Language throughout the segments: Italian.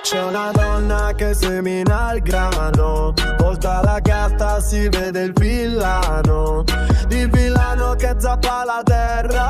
C'è una donna che semina il grano, volta la carta si vede il villano che zappa la terra.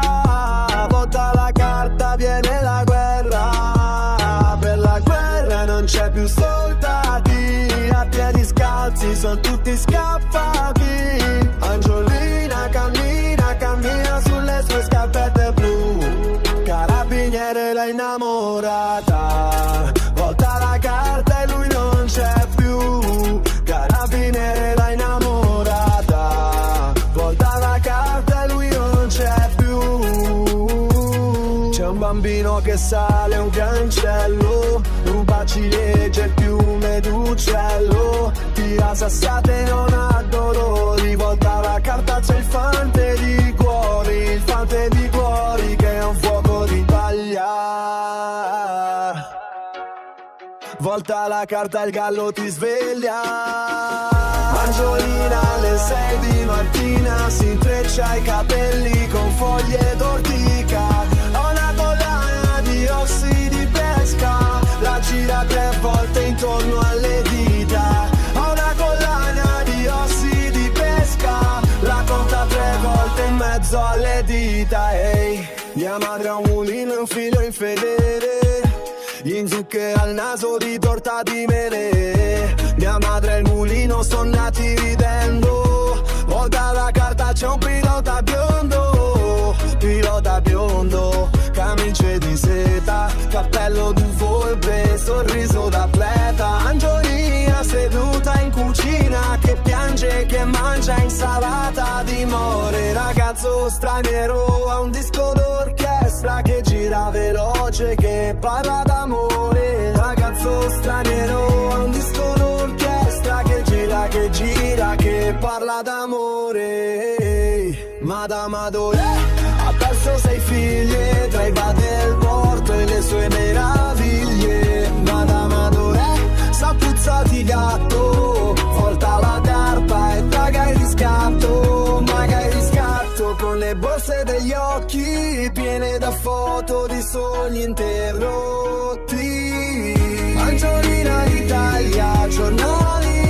Volta la carta viene la guerra, per la guerra non c'è più soldati, a piedi scalzi sono tutti scappati. Angiolina cammina sulle sue scarpette blu, carabiniere l'ha innamorata. Volta la carta e lui non c'è più, carabiniere l'ha innamorata. Volta la carta e lui non c'è più. C'è un bambino che sale un cancello, ruba ciliegie il piume d'uccello, tira sassate non ha dolori. Volta la carta c'è il fante di cuori che è un fuoco di paglia. Volta la carta il gallo ti sveglia. Angiolina alle 6 di mattina si intreccia i capelli con foglie d'ortica. Ha una collana di ossi di pesca, la gira 3 volte intorno alle dita. Ha una collana di ossi di pesca, la conta 3 volte in mezzo alle dita. Ehi, mia madre ha un mulino, un figlio infedele, in zucche al naso di torta di mele. Mia madre e il mulino sono nati ridendo. Volta la carta c'è un pilota biondo, camicie di seta, cappello di volpe, sorriso d'atleta. Angiolina seduta in cucina che piange, che mangia insalata di more. Ragazzo straniero ha un disco d'orchestra che gira veloce, che parla d'amore. Ragazzo straniero ha un disco d'orchestra che gira, che parla d'amore. Madame Adore ha perso 6 figlie tra i bar del porto e le sue meraviglie. Madame Adore sa puzza di gatto, volta la carta e paga il riscatto. Con le borse degli occhi piene da foto di sogni interrotti. Angiolina Italia, giornali